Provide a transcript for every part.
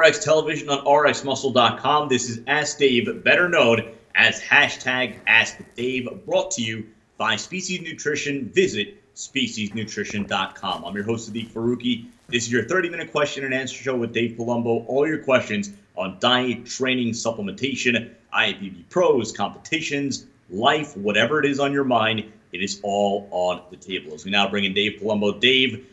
RX Television on rxmuscle.com. This is Ask Dave, better known as hashtag Ask Dave, brought to you by Species Nutrition. Visit speciesnutrition.com. I'm your host, Sadiq Faruqi. This is your 30-minute question and answer show with Dave Palumbo. All your questions on diet, training, supplementation, IFBB pros, competitions, life, whatever it is on your mind, it is all on the table. As we now bring in Dave Palumbo. Dave,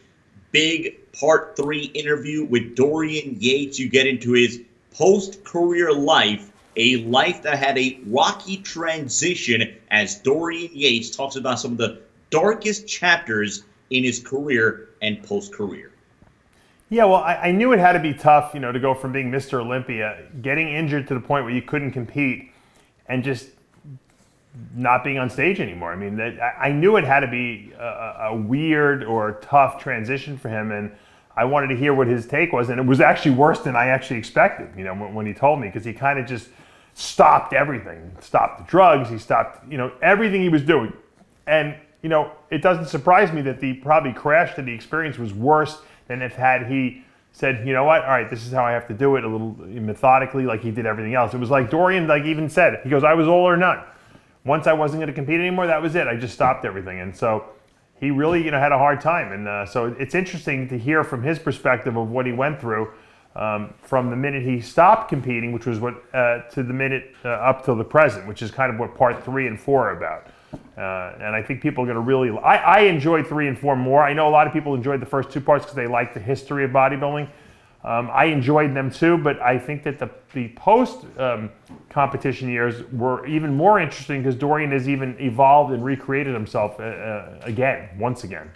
big part 3 interview with Dorian Yates. You get into his post-career life, a life that had a rocky transition, as Dorian Yates talks about some of the darkest chapters in his career and post-career. Yeah, well, I knew it had to be tough, to go from being Mr. Olympia, getting injured to the point where you couldn't compete, and just not being on stage anymore. I mean, I knew it had to be a weird or tough transition for him, and I wanted to hear what his take was, and it was actually worse than I actually expected, when he told me, because he kind of just stopped everything. Stopped the drugs, he stopped, everything he was doing. And, it doesn't surprise me that the probably crash that he experienced was worse than if had he said, you know what, all right, this is how I have to do it, a little methodically, like he did everything else. It was like Dorian, even said, he goes, I was all or none. Once I wasn't going to compete anymore, that was it. I just stopped everything. And so he really, had a hard time. And so it's interesting to hear from his perspective of what he went through from the minute he stopped competing, which was to the minute up till the present, which is kind of what part 3 and 4 are about. And I think people are going to really, I enjoyed 3 and 4 more. I know a lot of people enjoyed the first 2 parts because they like the history of bodybuilding. I enjoyed them too, but I think that the post competition years were even more interesting because Dorian has even evolved and recreated himself once again.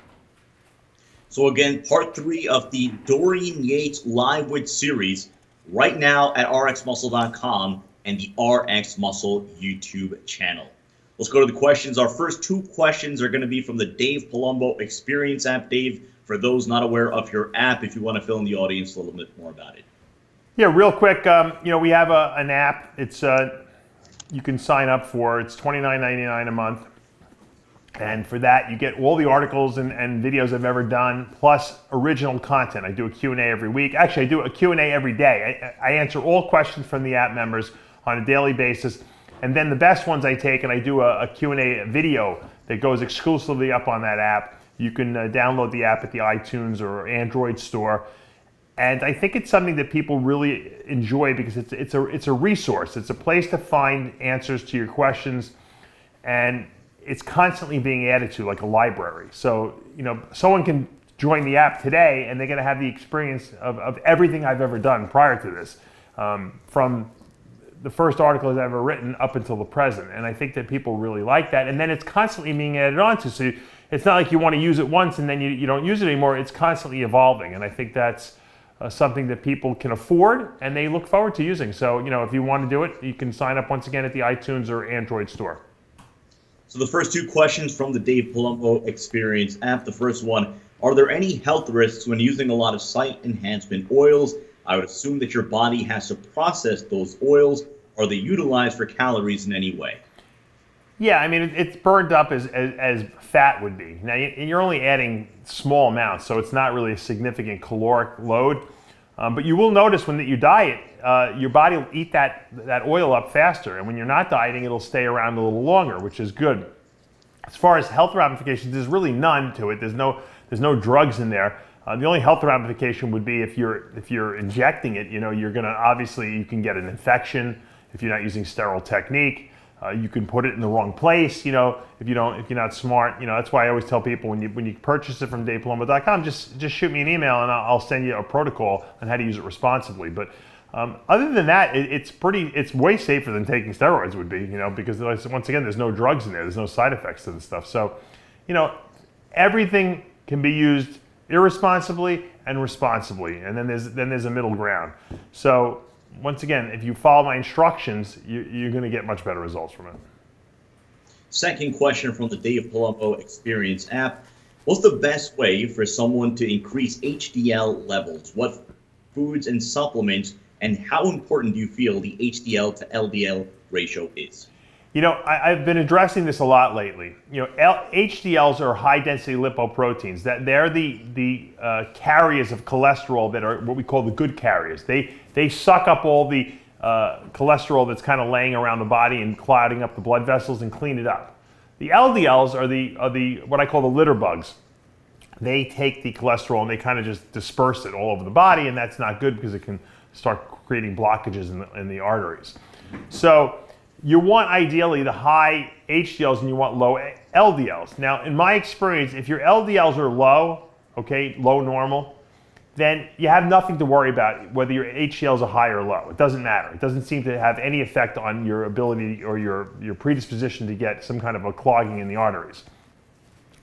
So again, part 3 of the Dorian Yates Live With series right now at rxmuscle.com and the RX Muscle YouTube channel. Let's go to the questions. Our first 2 questions are going to be from the Dave Palumbo Experience app. Dave, for those not aware of your app, if you want to fill in the audience a little bit more about it. Yeah, real quick, we have an app. It's you can sign up for. It's $29.99 a month. And for that, you get all the articles and videos I've ever done, plus original content. I do a Q&A every week. Actually, I do a Q&A every day. I answer all questions from the app members on a daily basis. And then the best ones I take, and I do a Q&A video that goes exclusively up on that app. You can download the app at the iTunes or Android store. And I think it's something that people really enjoy because it's a resource. It's a place to find answers to your questions. And it's constantly being added to, like a library. So, someone can join the app today and they're going to have the experience of everything I've ever done prior to this, from the first article I've ever written up until the present. And I think that people really like that. And then it's constantly being added on to. So it's not like you want to use it once and then you don't use it anymore. It's constantly evolving. And I think that's something that people can afford and they look forward to using. So, if you want to do it, you can sign up once again at the iTunes or Android store. So the first 2 questions from the Dave Palumbo Experience app. The first one, are there any health risks when using a lot of site enhancement oils? I would assume that your body has to process those oils. Are they utilized for calories in any way? Yeah, I mean, it's burned up as fat would be. Now, you're only adding small amounts, so it's not really a significant caloric load. But you will notice when you diet, your body will eat that oil up faster. And when you're not dieting, it'll stay around a little longer, which is good. As far as health ramifications, there's really none to it. There's no drugs in there. The only health ramification would be if you're injecting it, you're gonna, obviously you can get an infection if you're not using sterile technique. You can put it in the wrong place, if you're not smart. That's why I always tell people when you purchase it from DavePalumbo.com, just shoot me an email and I'll send you a protocol on how to use it responsibly. But other than that, it's way safer than taking steroids would be, because once again, there's no drugs in there, there's no side effects to the stuff. So, everything can be used irresponsibly and responsibly, and then there's a middle ground. So once again, if you follow my instructions, you're going to get much better results from it. Second question from the Dave Palumbo Experience app. What's the best way for someone to increase HDL levels? What foods and supplements, and how important do you feel the HDL to LDL ratio is? I've been addressing this a lot lately. HDLs are high-density lipoproteins. They're the carriers of cholesterol that are what we call the good carriers. They suck up all the cholesterol that's kind of laying around the body and clouding up the blood vessels and clean it up. The LDLs are the what I call the litter bugs. They take the cholesterol and they kind of just disperse it all over the body, and that's not good because it can start creating blockages in the arteries. So you want ideally the high HDLs and you want low LDLs. Now, in my experience, if your LDLs are low, low normal, then you have nothing to worry about whether your HDLs are high or low. It doesn't matter. It doesn't seem to have any effect on your ability or your predisposition to get some kind of a clogging in the arteries.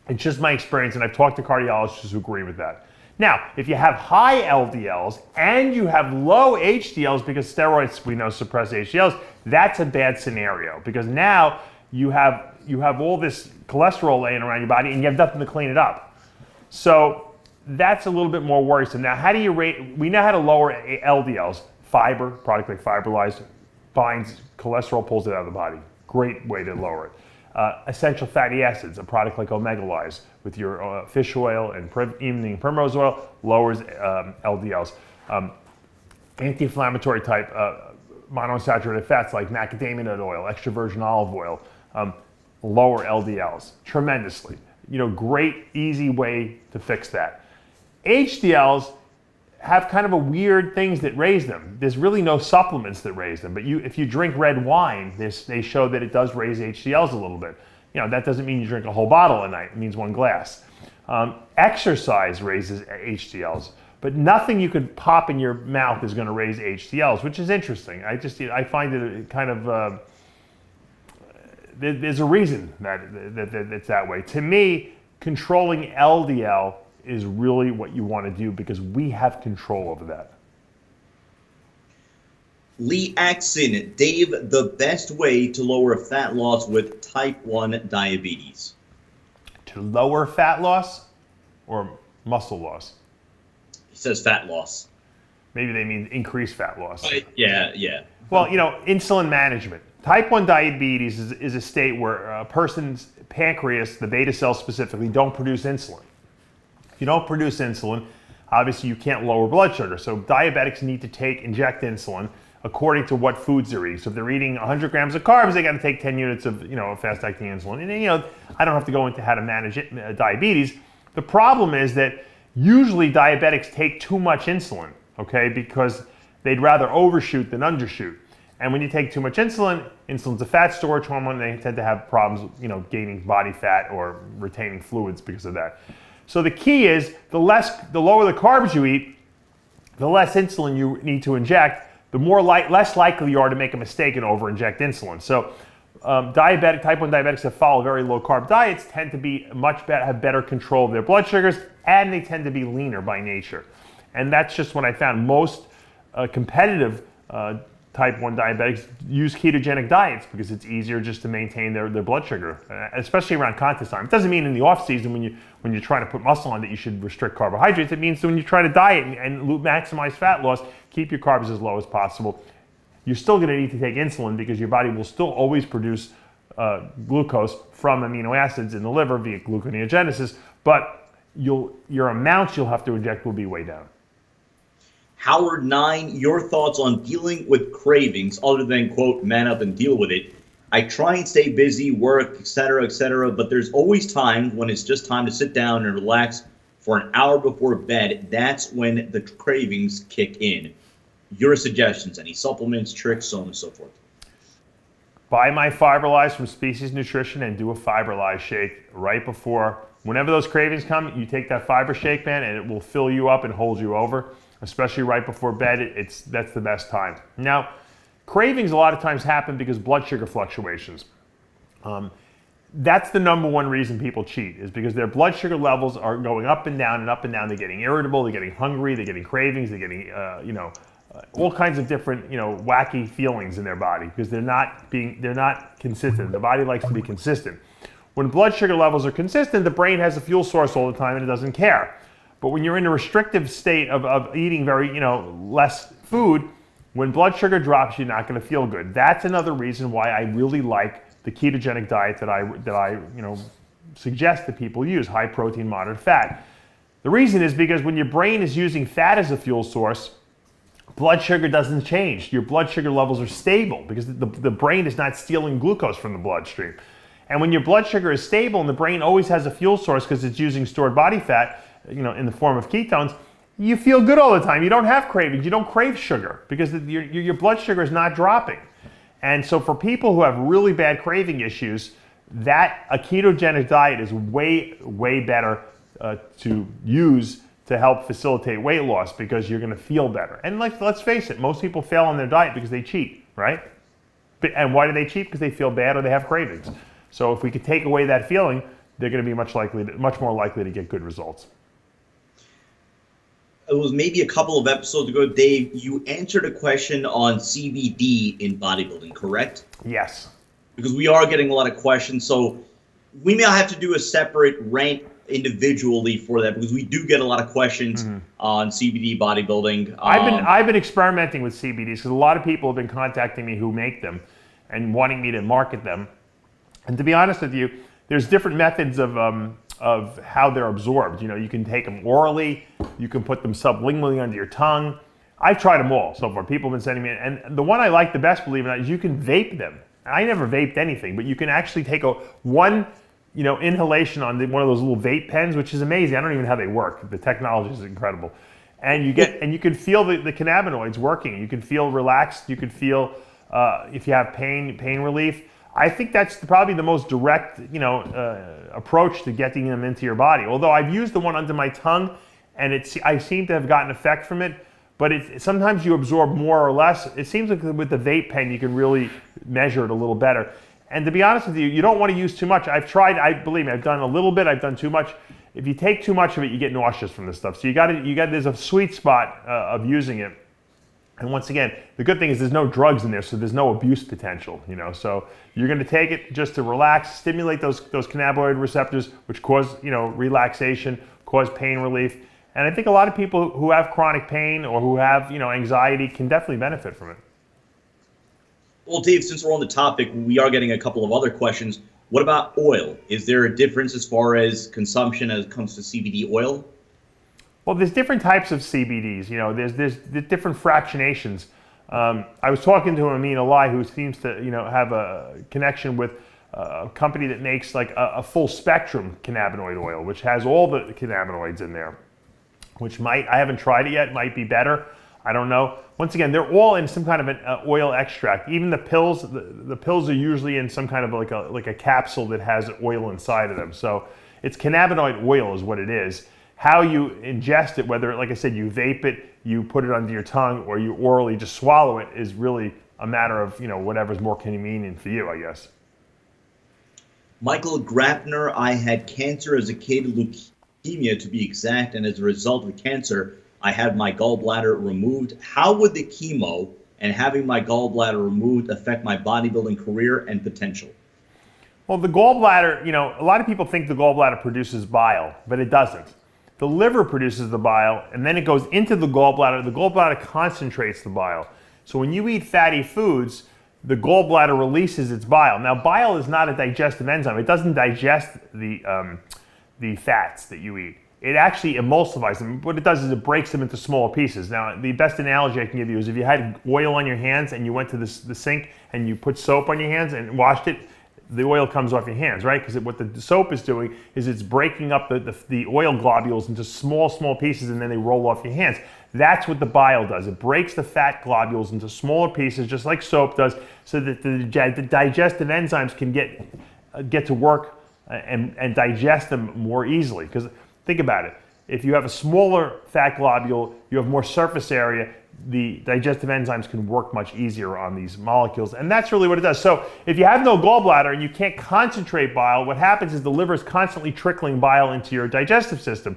It's just my experience, and I've talked to cardiologists who agree with that. Now, if you have high LDLs and you have low HDLs, because steroids, we know, suppress HDLs, that's a bad scenario, because now you have all this cholesterol laying around your body and you have nothing to clean it up. So that's a little bit more worrisome. Now, how do you rate? We know how to lower LDLs. Fiber, product like Fiberlyze, binds cholesterol, pulls it out of the body. Great way to lower it. Essential fatty acids, a product like Omega-Lyze with your fish oil and evening primrose oil, lowers LDLs. Anti-inflammatory type monounsaturated fats like macadamia nut oil, extra virgin olive oil, lower LDLs tremendously. Great, easy way to fix that. HDLs have kind of a weird things that raise them. There's really no supplements that raise them, but if you drink red wine, they show that it does raise HDLs a little bit. That doesn't mean you drink a whole bottle a night. It means one glass. Exercise raises HDLs, but nothing you could pop in your mouth is going to raise HDLs, which is interesting. I find it kind of there's a reason that it's that way. To me, controlling LDL is really what you want to do because we have control over that. Lee Axon, Dave, the best way to lower fat loss with type 1 diabetes? To lower fat loss or muscle loss? He says fat loss. Maybe they mean increased fat loss. Yeah. Well, insulin management. Type 1 diabetes is a state where a person's pancreas, the beta cells specifically, don't produce insulin. If you don't produce insulin, obviously you can't lower blood sugar. So diabetics need to inject insulin according to what foods they're eating. So if they're eating 100 grams of carbs, they got to take 10 units of fast-acting insulin. And I don't have to go into how to manage diabetes. The problem is that usually diabetics take too much insulin, because they'd rather overshoot than undershoot. And when you take too much insulin, insulin's a fat storage hormone. They tend to have problems, gaining body fat or retaining fluids because of that. So the key is the lower the carbs you eat, the less insulin you need to inject, the less likely you are to make a mistake and over-inject insulin. So type 1 diabetics that follow very low-carb diets tend to be have better control of their blood sugars, and they tend to be leaner by nature. And that's just what I found. Most competitive type 1 diabetics use ketogenic diets because it's easier just to maintain their blood sugar, especially around contest time. It doesn't mean in the off season when you're trying to put muscle on that you should restrict carbohydrates. It means that when you try to diet and maximize fat loss, keep your carbs as low as possible. You're still going to need to take insulin because your body will still always produce glucose from amino acids in the liver via gluconeogenesis, but your amounts you'll have to inject will be way down. Howard 9, your thoughts on dealing with cravings other than, quote, man up and deal with it. I try and stay busy, work, etc., but there's always times when it's just time to sit down and relax for an hour before bed. That's when the cravings kick in. Your suggestions, any supplements, tricks, so on and so forth. Buy my Fiberlyze from Species Nutrition and do a Fiberlyze shake right before. Whenever those cravings come, you take that fiber shake, man, and it will fill you up and hold you over. Especially right before bed, that's the best time. Now, cravings a lot of times happen because blood sugar fluctuations. That's the number one reason people cheat, is because their blood sugar levels are going up and down and up and down. They're getting irritable, they're getting hungry, they're getting cravings, they're getting all kinds of different wacky feelings in their body because they're not consistent. The body likes to be consistent. When blood sugar levels are consistent, the brain has a fuel source all the time and it doesn't care. But when you're in a restrictive state of eating very, less food, when blood sugar drops, you're not going to feel good. That's another reason why I really like the ketogenic diet that I suggest that people use, high protein, moderate fat. The reason is because when your brain is using fat as a fuel source, blood sugar doesn't change. Your blood sugar levels are stable because the brain is not stealing glucose from the bloodstream. And when your blood sugar is stable and the brain always has a fuel source because it's using stored body fat, in the form of ketones, you feel good all the time. You don't have cravings. You don't crave sugar because your blood sugar is not dropping. And so for people who have really bad craving issues, a ketogenic diet is way, way better to use to help facilitate weight loss because you're going to feel better. And let's face it, most people fail on their diet because they cheat, right? And why do they cheat? Because they feel bad or they have cravings. So if we could take away that feeling, they're going to be much more likely to get good results. It was maybe a couple of episodes ago, Dave, you answered a question on CBD in bodybuilding, correct? Yes. Because we are getting a lot of questions, so we may have to do a separate rant individually for that because we do get a lot of questions on CBD bodybuilding. I've been experimenting with CBDs because a lot of people have been contacting me who make them and wanting me to market them. And to be honest with you, there's different methods of how they're absorbed. You can take them orally, you can put them sublingually under your tongue. I've tried them all so far. People have been sending me, and the one I like the best, believe it or not, is you can vape them. I never vaped anything, but you can actually take one inhalation on one of those little vape pens, which is amazing. I don't even know how they work. The technology is incredible. And you can feel the cannabinoids working. You can feel relaxed. You can feel if you have pain relief. I think that's probably the most direct, approach to getting them into your body. Although I've used the one under my tongue, and I seem to have gotten effect from it. But sometimes you absorb more or less. It seems like with the vape pen, you can really measure it a little better. And to be honest with you, you don't want to use too much. I've tried. Believe me, I've done a little bit. I've done too much. If you take too much of it, you get nauseous from this stuff. So there's a sweet spot of using it. And once again, the good thing is there's no drugs in there, so there's no abuse potential, So you're going to take it just to relax, stimulate those cannabinoid receptors, which cause, relaxation, cause pain relief. And I think a lot of people who have chronic pain or who have, anxiety can definitely benefit from it. Well, Dave, since we're on the topic, we are getting a couple of other questions. What about oil? Is there a difference as far as consumption as it comes to CBD oil? Well, there's different types of CBDs. There's different fractionations. I was talking to Amin Ali, who seems to have a connection with a company that makes like a full spectrum cannabinoid oil, which has all the cannabinoids in there, which I haven't tried it yet, might be better. I don't know. Once again, they're all in some kind of an oil extract. Even the pills, the pills are usually in some kind of like a capsule that has oil inside of them. So it's cannabinoid oil is what it is. How you ingest it, whether, like I said, you vape it, you put it under your tongue, or you orally just swallow it, is really a matter of whatever's more convenient for you, I guess. Michael Grapner, I had cancer as a kid, leukemia to be exact, and as a result of cancer, I had my gallbladder removed. How would the chemo and having my gallbladder removed affect my bodybuilding career and potential? Well, the gallbladder, a lot of people think the gallbladder produces bile, but it doesn't. The liver produces the bile, and then it goes into the gallbladder. The gallbladder concentrates the bile. So when you eat fatty foods, the gallbladder releases its bile. Now, bile is not a digestive enzyme. It doesn't digest the fats that you eat. It actually emulsifies them. What it does is it breaks them into smaller pieces. Now, the best analogy I can give you is if you had oil on your hands and you went to the sink and you put soap on your hands and washed it, the oil comes off your hands, right? Because what the soap is doing is it's breaking up the oil globules into small pieces, and then they roll off your hands. That's what the bile does. It breaks the fat globules into smaller pieces, just like soap does, so that the digestive enzymes can get to work and digest them more easily. Because think about it. If you have a smaller fat globule, you have more surface area, the digestive enzymes can work much easier on these molecules, and that's really what it does. So if you have no gallbladder and you can't concentrate bile, what happens is the liver is constantly trickling bile into your digestive system.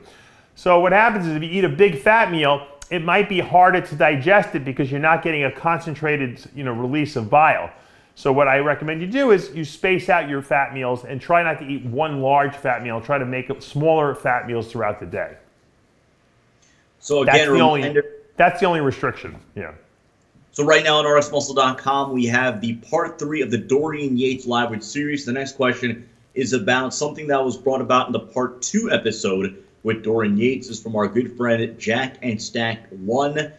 So what happens is if you eat a big fat meal, it might be harder to digest it because you're not getting a concentrated release of bile. So what I recommend you do is you space out your fat meals and try not to eat one large fat meal. Try to make smaller fat meals throughout the day. So again, that's the only restriction. Yeah. So right now on rsmuscle.com, we have the part 3 of the Dorian Yates Live with series. The next question is about something that was brought about in the part 2 episode with Dorian Yates. This is from our good friend Jack and Stack 1.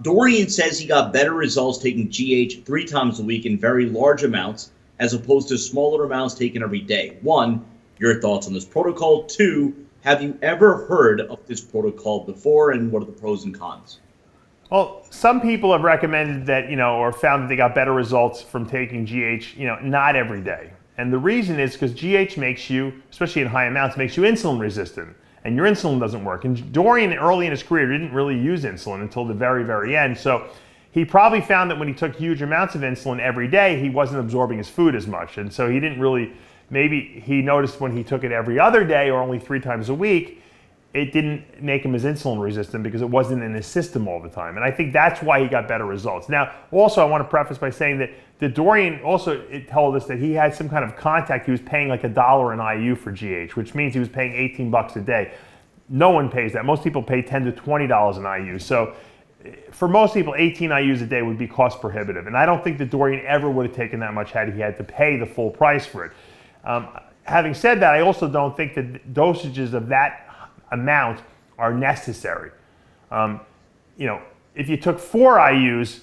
Dorian says he got better results taking GH 3 times a week in very large amounts as opposed to smaller amounts taken every day. 1, your thoughts on this protocol. 2, have you ever heard of this protocol before, and what are the pros and cons? Well, some people have recommended that, or found that they got better results from taking GH, not every day. And the reason is because GH makes you, especially in high amounts, makes you insulin resistant. And your insulin doesn't work. And Dorian, early in his career, didn't really use insulin until the very, very end. So he probably found that when he took huge amounts of insulin every day, he wasn't absorbing his food as much. And so he didn't really, maybe he noticed when he took it every other day or only 3 times a week, it didn't make him as insulin resistant because it wasn't in his system all the time. And I think that's why he got better results. Now, also, I want to preface by saying that the Dorian also told us that he had some kind of contact. He was paying like $1 an IU for GH, which means he was paying $18 a day. No one pays that. Most people pay $10 to $20 an IU. So for most people, 18 IUs a day would be cost prohibitive. And I don't think that Dorian ever would have taken that much had he had to pay the full price for it. Having said that, I also don't think that dosages of that amount are necessary. If you took 4 IUs,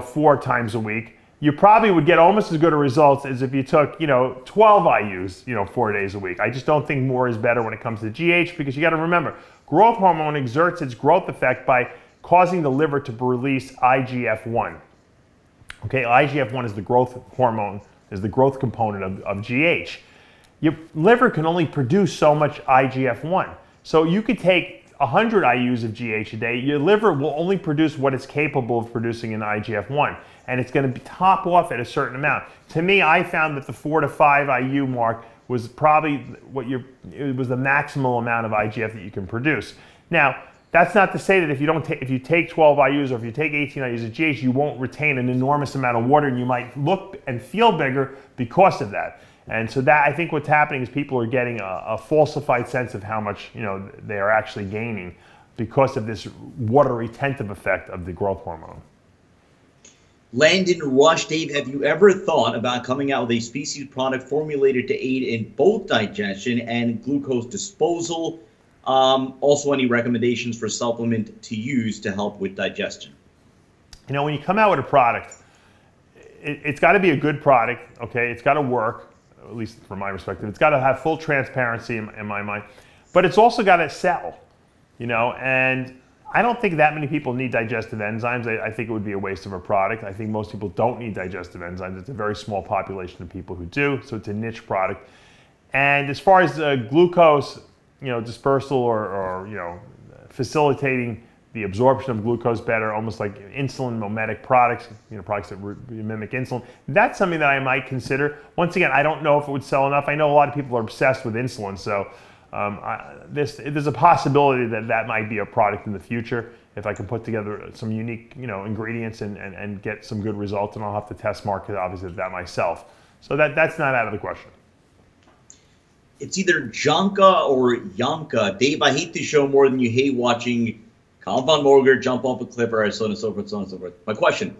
4 times a week, you probably would get almost as good a results as if you took, 12 IUs, 4 days a week. I just don't think more is better when it comes to GH because you got to remember, growth hormone exerts its growth effect by causing the liver to release IGF-1. Okay, IGF-1 is the growth hormone, is the growth component of GH. Your liver can only produce so much IGF-1. So you could take 100 IUs of GH a day, your liver will only produce what it's capable of producing in IGF-1, and it's going to top off at a certain amount. To me, I found that the 4 to 5 IU mark was probably it was the maximal amount of IGF that you can produce. Now, that's not to say that if you take 12 IUs or if you take 18 IUs of GH, you won't retain an enormous amount of water, and you might look and feel bigger because of that. And so that, I think what's happening is people are getting a falsified sense of how much they are actually gaining because of this water retentive effect of the growth hormone. Landon Rush, Dave, have you ever thought about coming out with a species product formulated to aid in both digestion and glucose disposal? Also, any recommendations for supplement to use to help with digestion? When you come out with a product, it's got to be a good product, okay? It's got to work. At least from my perspective, it's got to have full transparency in my mind, but it's also got to sell, and I don't think that many people need digestive enzymes. I think it would be a waste of a product. I think most people don't need digestive enzymes. It's a very small population of people who do, so it's a niche product. And as far as glucose, dispersal or facilitating the absorption of glucose better, almost like insulin mimetic products, products that mimic insulin. That's something that I might consider. Once again, I don't know if it would sell enough. I know a lot of people are obsessed with insulin, so there's a possibility that might be a product in the future if I can put together some unique, ingredients and get some good results, and I'll have to test market obviously that myself. So that's not out of the question. It's either Janka or Yanka. Dave, I hate the show more than you hate watching Colin Von Morger jump off a cliff, or so on and so forth, so on and so forth. My question,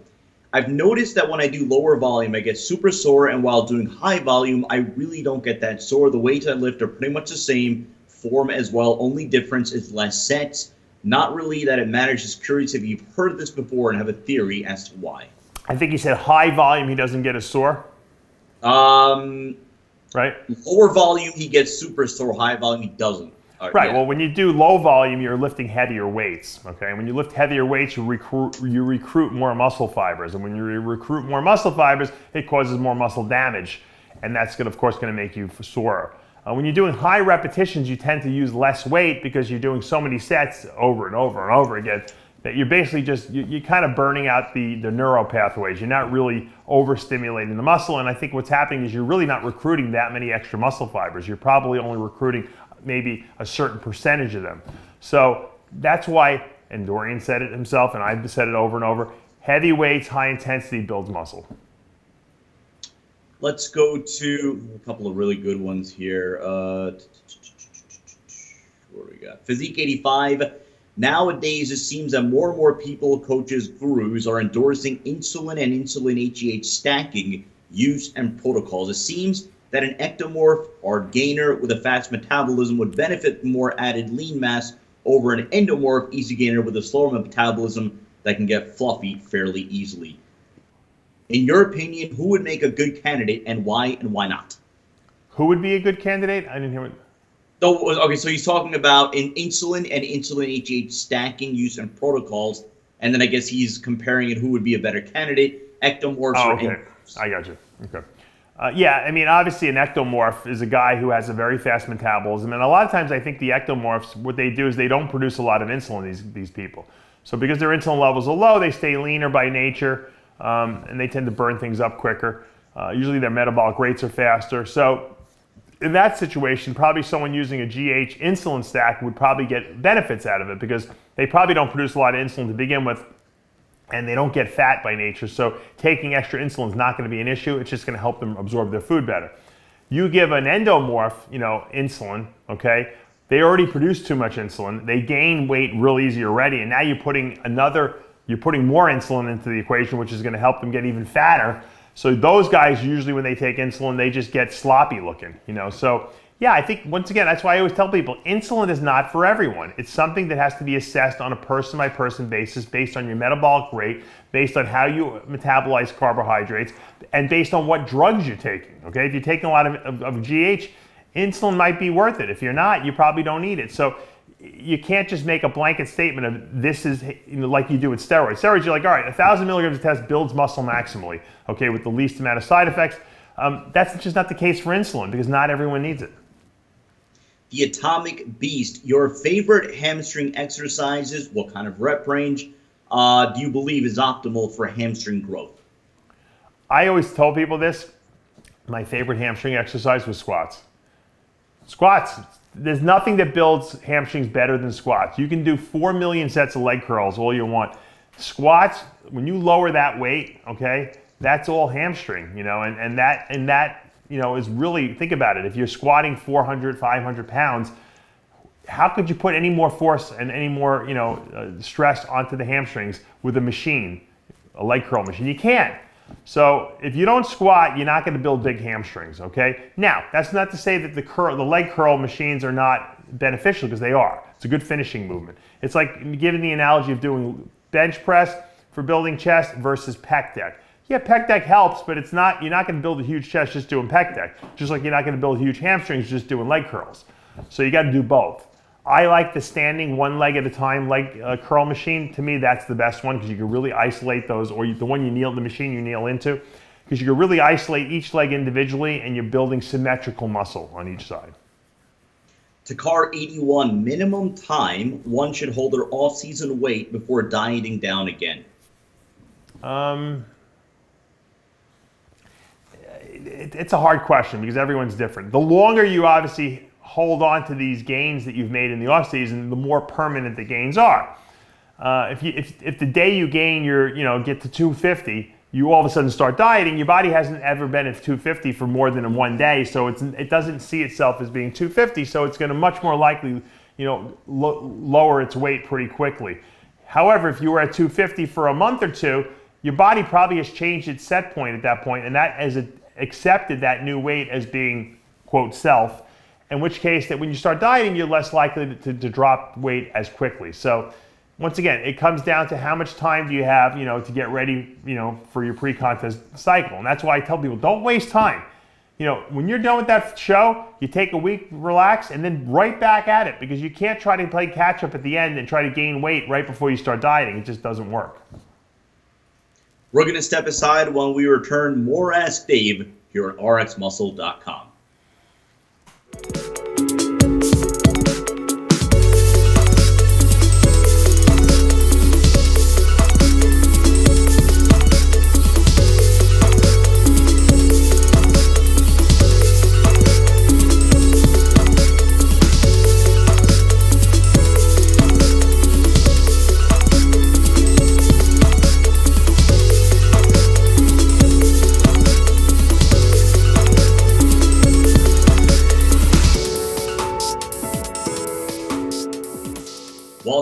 I've noticed that when I do lower volume, I get super sore, and while doing high volume, I really don't get that sore. The weights I lift are pretty much the same, form as well. Only difference is less sets. Not really that it matters. Just curious if you've heard this before and have a theory as to why. I think he said high volume, he doesn't get as sore. Right? Lower volume, he gets super sore. High volume, he doesn't. Right. Yeah. Well, when you do low volume, you're lifting heavier weights. Okay. And when you lift heavier weights, you recruit more muscle fibers, and when you recruit more muscle fibers, it causes more muscle damage, and that's of course going to make you sore. When you're doing high repetitions, you tend to use less weight because you're doing so many sets over and over and over again that you're basically just you're kind of burning out the neuro pathways. You're not really overstimulating the muscle, and I think what's happening is you're really not recruiting that many extra muscle fibers. You're probably only recruiting maybe a certain percentage of them. So that's why, and Dorian said it himself, and I've said it over and over, heavy weights, high intensity builds muscle. Let's go to a couple of really good ones here. What do we got? Physique 85. Nowadays, it seems that more and more people, coaches, gurus are endorsing insulin and insulin HGH stacking use and protocols. It seems that an ectomorph or gainer with a fast metabolism would benefit from more added lean mass over an endomorph easy gainer with a slower metabolism that can get fluffy fairly easily. In your opinion, who would make a good candidate and why not? Who would be a good candidate? I didn't hear it. So he's talking about insulin and insulin HGH stacking use and protocols, and then I guess he's comparing it who would be a better candidate, ectomorphs or endomorphs. I got you. Okay. Yeah, I mean, obviously an ectomorph is a guy who has a very fast metabolism, and a lot of times I think the ectomorphs, what they do is they don't produce a lot of insulin, these people. So because their insulin levels are low, they stay leaner by nature, and they tend to burn things up quicker. Usually their metabolic rates are faster. So in that situation, probably someone using a GH insulin stack would probably get benefits out of it because they probably don't produce a lot of insulin to begin with, and they don't get fat by nature. So taking extra insulin is not going to be an issue. It's just going to help them absorb their food better. You give an endomorph, insulin, okay? They already produce too much insulin. They gain weight real easy already, and now you're putting more insulin into the equation, which is going to help them get even fatter. So those guys usually, when they take insulin, they just get sloppy looking, So yeah, I think once again, that's why I always tell people, insulin is not for everyone. It's something that has to be assessed on a person-by-person basis based on your metabolic rate, based on how you metabolize carbohydrates, and based on what drugs you're taking, okay? If you're taking a lot of GH, insulin might be worth it. If you're not, you probably don't need it. So you can't just make a blanket statement of this is, like you do with steroids. Steroids, you're like, all right, 1,000 milligrams of test builds muscle maximally, okay, with the least amount of side effects. That's just not the case for insulin because not everyone needs it. The Atomic Beast, your favorite hamstring exercises, what kind of rep range do you believe is optimal for hamstring growth? I always tell people this. My favorite hamstring exercise was squats. Squats, there's nothing that builds hamstrings better than squats. You can do 4 million sets of leg curls all you want. Squats, when you lower that weight, okay, that's all hamstring, and that is really, think about it. If you're squatting 400, 500 pounds, how could you put any more force and any more, stress onto the hamstrings with a machine, a leg curl machine? You can't. So if you don't squat, you're not going to build big hamstrings, okay? Now, that's not to say that the leg curl machines are not beneficial, because they are. It's a good finishing movement. It's like giving the analogy of doing bench press for building chest versus pec deck. Yeah, pec deck helps, but you're not going to build a huge chest just doing pec deck. Just like you're not going to build huge hamstrings just doing leg curls. So you got to do both. I like the standing one leg at a time leg curl machine. To me, that's the best one because you can really isolate those, or the one the machine you kneel into, because you can really isolate each leg individually and you're building symmetrical muscle on each side. Takar 81, minimum time one should hold their off-season weight before dieting down again. It's a hard question because everyone's different. The longer you obviously hold on to these gains that you've made in the off season, the more permanent the gains are. If the day you gain get to 250, you all of a sudden start dieting, your body hasn't ever been at 250 for more than one day, so it doesn't see itself as being 250, so it's going to much more likely lower its weight pretty quickly. However, if you were at 250 for a month or two, your body probably has changed its set point at that point, and that has accepted that new weight as being, quote, self, in which case that when you start dieting, you're less likely to drop weight as quickly. So once again, it comes down to how much time do you have, to get ready, for your pre-contest cycle. And that's why I tell people, don't waste time. When you're done with that show, you take a week, relax, and then right back at it, because you can't try to play catch up at the end and try to gain weight right before you start dieting. It just doesn't work. We're going to step aside while we return. More Ask Dave here at rxmuscle.com.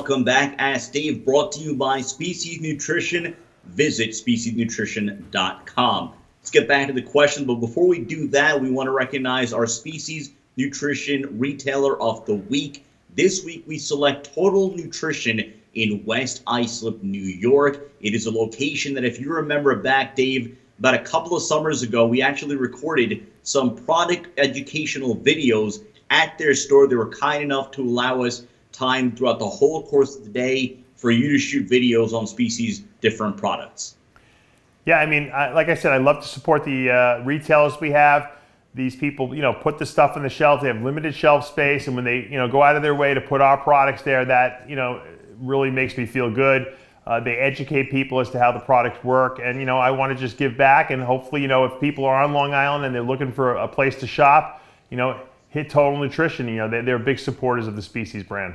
welcome back. Ask Dave, brought to you by Species Nutrition. Visit speciesnutrition.com. Let's get back to the question, but before we do that, we want to recognize our Species Nutrition Retailer of the Week. This week, we select Total Nutrition in West Islip, New York. It is a location that, if you remember back, Dave, about a couple of summers ago, we actually recorded some product educational videos at their store. They were kind enough to allow us time throughout the whole course of the day for you to shoot videos on Species different products. Yeah, I mean, like I said, I love to support the retailers we have. These people, put the stuff on the shelves. They have limited shelf space, and when they, go out of their way to put our products there, that, really makes me feel good. They educate people as to how the products work, and I want to just give back. And hopefully, if people are on Long Island and they're looking for a place to shop, hit Total Nutrition. They're big supporters of the Species brand.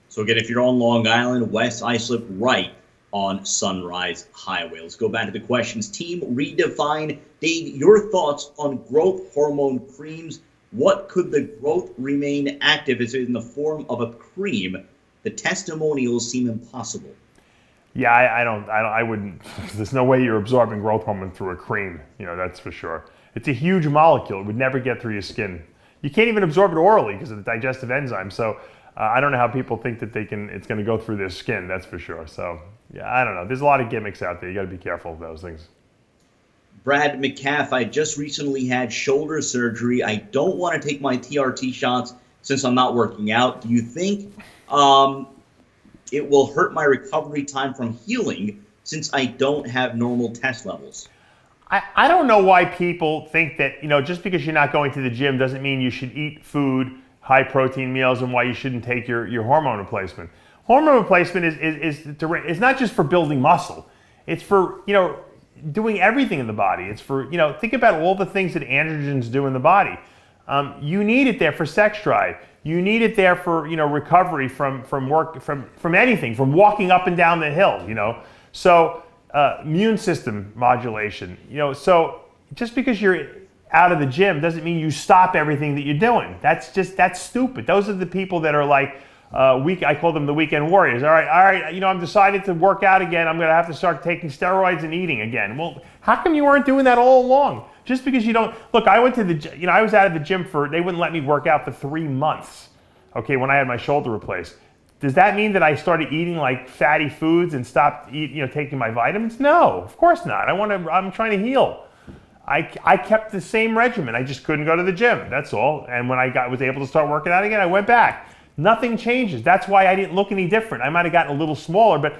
So again, if you're on Long Island, West Islip, right on Sunrise Highway. Let's go back to the questions. Team Redefine. Dave, your thoughts on growth hormone creams. What could the growth remain active? Is it in the form of a cream? The testimonials seem impossible. Yeah, I wouldn't. There's no way you're absorbing growth hormone through a cream. That's for sure. It's a huge molecule. It would never get through your skin. You can't even absorb it orally because of the digestive enzyme. So I don't know how people think that it's going to go through their skin. That's for sure. So yeah, I don't know. There's a lot of gimmicks out there. You got to be careful of those things. Brad McCaff, I just recently had shoulder surgery. I don't want to take my TRT shots since I'm not working out. Do you think it will hurt my recovery time from healing since I don't have normal test levels? I don't know why people think that, just because you're not going to the gym doesn't mean you should eat food, high protein meals, and why you shouldn't take your hormone replacement. Hormone replacement is not just for building muscle. It's for, doing everything in the body. It's for, think about all the things that androgens do in the body. You need it there for sex drive. You need it there for, recovery from work, from anything, from walking up and down the hill, So immune system modulation, so just because you're out of the gym doesn't mean you stop everything that you're doing. That's stupid. Those are the people that are like, I call them the weekend warriors. All right, I'm decided to work out again. I'm going to have to start taking steroids and eating again. Well, how come you weren't doing that all along? Just because you don't, look, I went to the, I was out of the gym they wouldn't let me work out for 3 months, okay, when I had my shoulder replaced. Does that mean that I started eating like fatty foods and stopped taking my vitamins? No, of course not. I'm trying to heal. I kept the same regimen. I just couldn't go to the gym. That's all. And when I was able to start working out again, I went back. Nothing changes. That's why I didn't look any different. I might have gotten a little smaller, but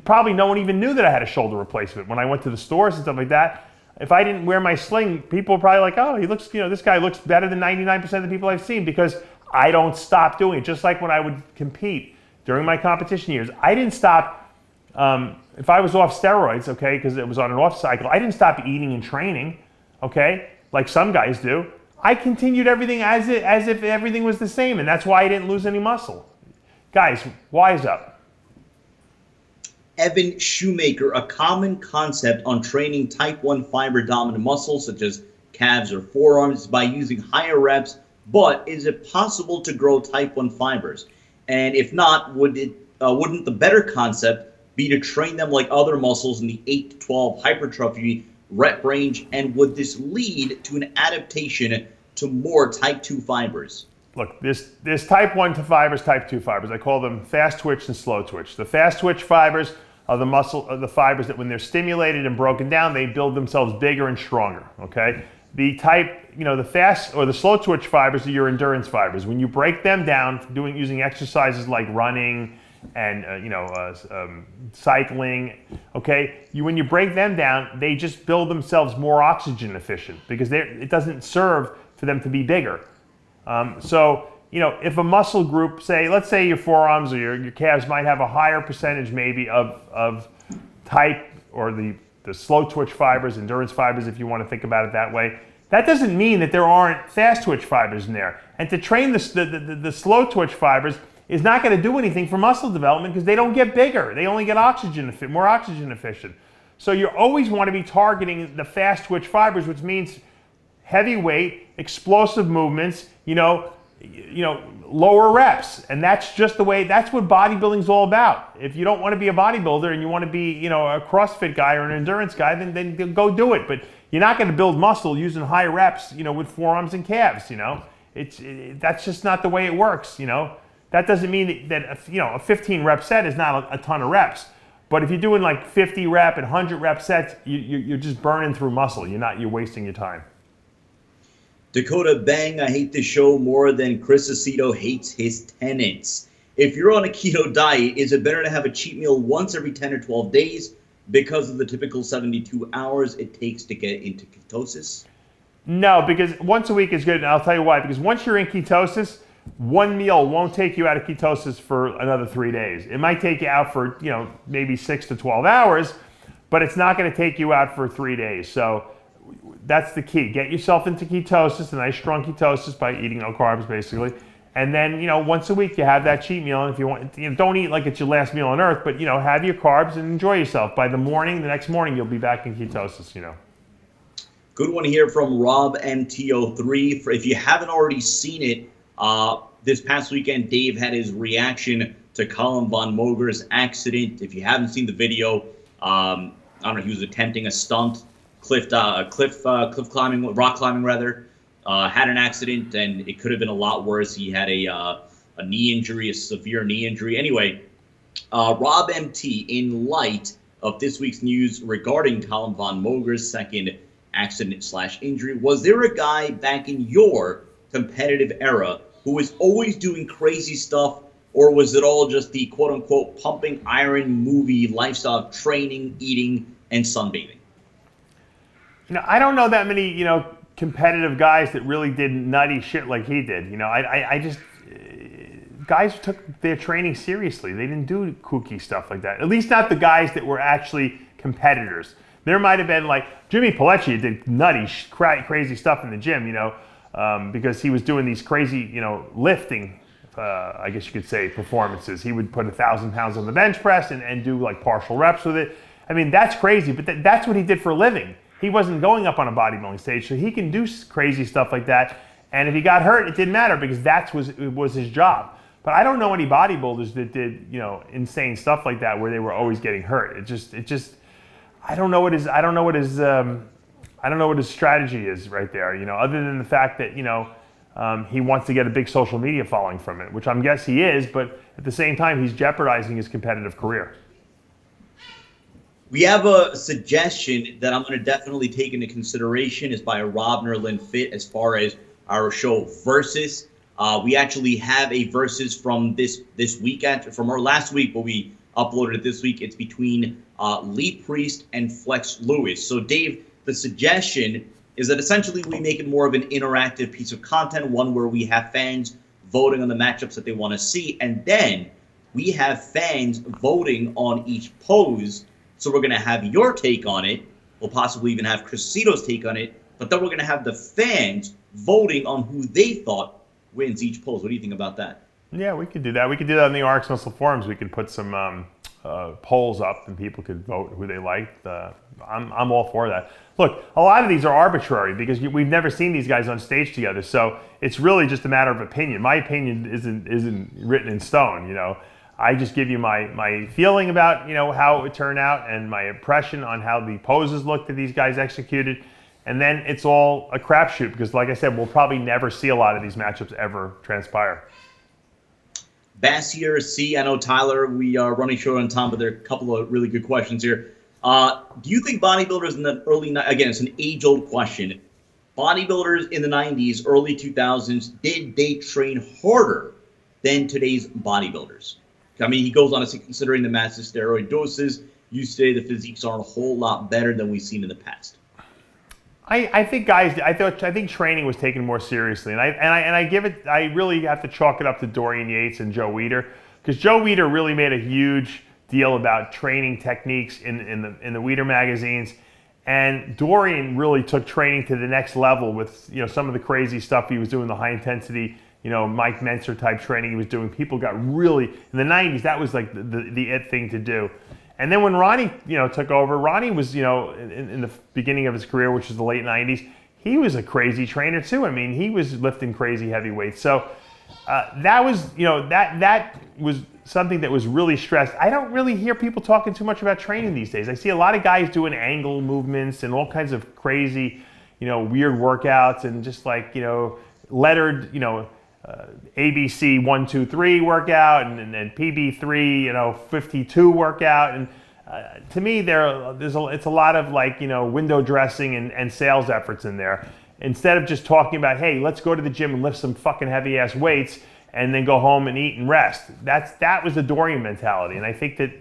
probably no one even knew that I had a shoulder replacement. When I went to the stores and stuff like that, if I didn't wear my sling, people were probably like, oh, he looks, this guy looks better than 99% of the people I've seen, because I don't stop doing it. Just like when I would compete during my competition years, I didn't stop. If I was off steroids, okay, because it was on an off cycle, I didn't stop eating and training, okay, like some guys do. I continued everything as if everything was the same, and that's why I didn't lose any muscle. Guys, wise up. Evan Shoemaker, a common concept on training type 1 fiber dominant muscles such as calves or forearms is by using higher reps, but is it possible to grow type 1 fibers? And if not, wouldn't the better concept be to train them like other muscles in the 8 to 12 hypertrophy rep range? And would this lead to an adaptation to more type 2 fibers? Look, there's type 1 fibers, type 2 fibers. I call them fast twitch and slow twitch. The fast twitch fibers are the fibers that when they're stimulated and broken down, they build themselves bigger and stronger, okay? The the fast or the slow twitch fibers are your endurance fibers. When you break them down, using exercises like running and cycling, okay? When you break them down, they just build themselves more oxygen efficient because it doesn't serve for them to be bigger. If a muscle group, let's say your forearms or your calves might have a higher percentage maybe of type or the slow twitch fibers, endurance fibers, if you want to think about it that way, that doesn't mean that there aren't fast twitch fibers in there. And to train the slow twitch fibers is not going to do anything for muscle development because they don't get bigger. They only get more oxygen efficient. So you always want to be targeting the fast twitch fibers, which means heavy weight, explosive movements, lower reps. And that's just the way, that's what bodybuilding's all about. If you don't want to be a bodybuilder and you want to be, a CrossFit guy or an endurance guy, then go do it. But you're not going to build muscle using high reps, with forearms and calves, that's just not the way it works, That doesn't mean that a 15 rep set is not a ton of reps. But if you're doing like 50 rep and 100 rep sets, you're just burning through muscle. You're wasting your time. Dakota Bang, I hate the show more than Chris Aceto hates his tenants. If you're on a keto diet, is it better to have a cheat meal once every 10 or 12 days because of the typical 72 hours it takes to get into ketosis? No, because once a week is good, and I'll tell you why. Because once you're in ketosis, one meal won't take you out of ketosis for another 3 days. It might take you out for, maybe 6 to 12 hours, but it's not going to take you out for 3 days. So that's the key. Get yourself into ketosis, a nice strong ketosis by eating no carbs, basically. And then, once a week you have that cheat meal. And if you want, don't eat like it's your last meal on earth, but, have your carbs and enjoy yourself. By the next morning, you'll be back in ketosis, Good one here from Rob MTO3. If you haven't already seen it, this past weekend, Dave had his reaction to Colin Von Moger's accident. If you haven't seen the video, I don't know, he was attempting a stunt, cliff climbing, rock climbing rather, had an accident, and it could have been a lot worse. He had a knee injury, a severe knee injury. Anyway, Rob MT, in light of this week's news regarding Colin Von Moger's second accident/injury, was there a guy back in your competitive era who was always doing crazy stuff, or was it all just the quote-unquote pumping iron movie lifestyle of training, eating, and sunbathing? I don't know that many, competitive guys that really did nutty shit like he did. I just, guys took their training seriously. They didn't do kooky stuff like that. At least not the guys that were actually competitors. There might have been like Jimmy Pilecki did nutty, crazy stuff in the gym, because he was doing these crazy, lifting, I guess you could say, performances. He would put 1,000 pounds on the bench press and do like partial reps with it. I mean, that's crazy, but that's what he did for a living. He wasn't going up on a bodybuilding stage, so he can do crazy stuff like that. And if he got hurt, it didn't matter because it was his job. But I don't know any bodybuilders that did, insane stuff like that where they were always getting hurt. It just, I don't know what his strategy is right there, other than the fact that, he wants to get a big social media following from it, which I'm guess he is, but at the same time, he's jeopardizing his competitive career. We have a suggestion that I'm going to definitely take into consideration is by Rob Nerlin Fit as far as our show Versus. We actually have a Versus from this week, from our last week, but we uploaded it this week. It's between Lee Priest and Flex Lewis. So Dave, the suggestion is that essentially we make it more of an interactive piece of content, one where we have fans voting on the matchups that they want to see, and then we have fans voting on each pose. So we're going to have your take on it. We'll possibly even have Chris Cito's take on it, but then we're going to have the fans voting on who they thought wins each pose. What do you think about that? Yeah, we could do that. We could do that in the RX Muscle forums. We could put some polls up and people could vote who they liked. I'm all for that. Look, a lot of these are arbitrary because we've never seen these guys on stage together, so it's really just a matter of opinion. My opinion isn't written in stone, I just give you my feeling about, how it turned out and my impression on how the poses looked that these guys executed. And then it's all a crapshoot because, like I said, we'll probably never see a lot of these matchups ever transpire. Bassier C, I know Tyler, we are running short on time, but there are a couple of really good questions here. Do you think bodybuilders in the again, it's an age-old question. Bodybuilders in the 90s, early 2000s, did they train harder than today's bodybuilders? I mean, he goes on to say, considering the massive steroid doses, you say the physiques are a whole lot better than we've seen in the past. I think training was taken more seriously, and I really have to chalk it up to Dorian Yates and Joe Weider, because Joe Weider really made a huge deal about training techniques in the Weider magazines, and Dorian really took training to the next level with some of the crazy stuff he was doing, the high intensity, Mike Menser type training he was doing. People got really, in the 90s, that was like the it thing to do. And then when Ronnie, took over, Ronnie was, in the beginning of his career, which was the late 90s, he was a crazy trainer too. I mean, he was lifting crazy heavy weights. So, that was, that was something that was really stressed. I don't really hear people talking too much about training these days. I see a lot of guys doing angle movements and all kinds of crazy, weird workouts and just like, lettered, ABC 1, 2, 3 workout and then PB3, 52 workout. And to me, it's a lot of like, window dressing and sales efforts in there. Instead of just talking about, hey, let's go to the gym and lift some fucking heavy ass weights and then go home and eat and rest. That was the Dorian mentality. And I think that,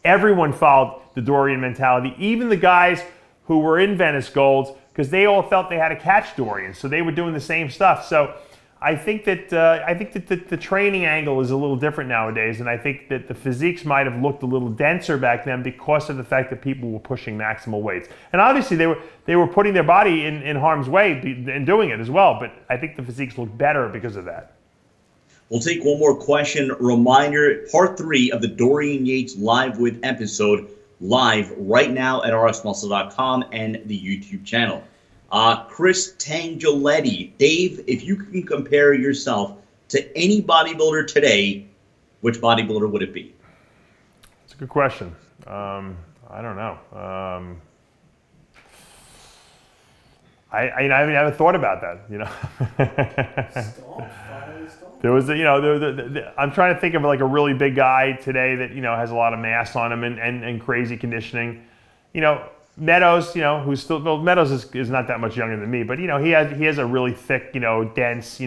everyone followed the Dorian mentality, even the guys who were in Venice Golds, because they all felt they had to catch Dorian. So they were doing the same stuff. So I think that the training angle is a little different nowadays, and I think that the physiques might have looked a little denser back then because of the fact that people were pushing maximal weights. And obviously they were putting their body in harm's way and doing it as well, but I think the physiques looked better because of that. We'll take one more question. Reminder, part 3 of the Dorian Yates Live With episode, live right now at rsmuscle.com and the YouTube channel. Chris Tangialetti, Dave, if you can compare yourself to any bodybuilder today, which bodybuilder would it be? That's a good question. I don't know. I haven't thought about that. There was, I'm trying to think of like a really big guy today that, has a lot of mass on him and crazy conditioning. Meadows, who's still, well, Meadows is not that much younger than me, but, he has a really thick, dense,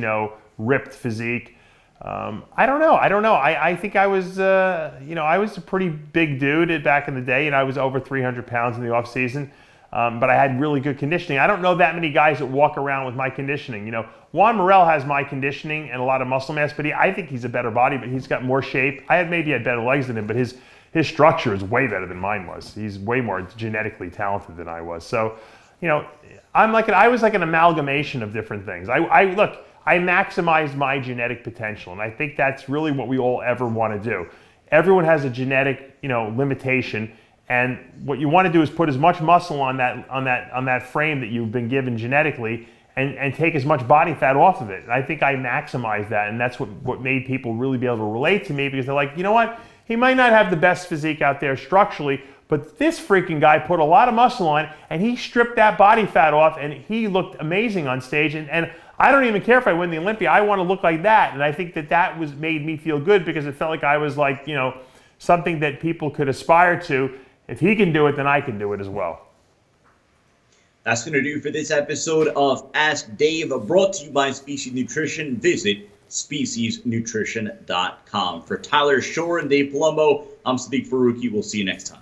ripped physique. I don't know. I think I was, I was a pretty big dude back in the day, and I was over 300 pounds in the off season. But I had really good conditioning. I don't know that many guys that walk around with my conditioning. Juan Morel has my conditioning and a lot of muscle mass, but I think he's a better body, but he's got more shape. I had better legs than him, but his structure is way better than mine was. He's way more genetically talented than I was. So, I was like an amalgamation of different things. I maximized my genetic potential, and I think that's really what we all ever want to do. Everyone has a genetic, limitation. And what you want to do is put as much muscle on that frame that you've been given genetically and take as much body fat off of it. And I think I maximized that, and that's what made people really be able to relate to me, because they're like, you know what? He might not have the best physique out there structurally, but this freaking guy put a lot of muscle on, and he stripped that body fat off, and he looked amazing on stage. And I don't even care if I win the Olympia. I want to look like that. And I think that made me feel good, because it felt like I was like, something that people could aspire to. If he can do it, then I can do it as well. That's going to do for this episode of Ask Dave, brought to you by Species Nutrition. Visit speciesnutrition.com. For Tyler Shore and Dave Palumbo, I'm Sadiq Faruqi. We'll see you next time.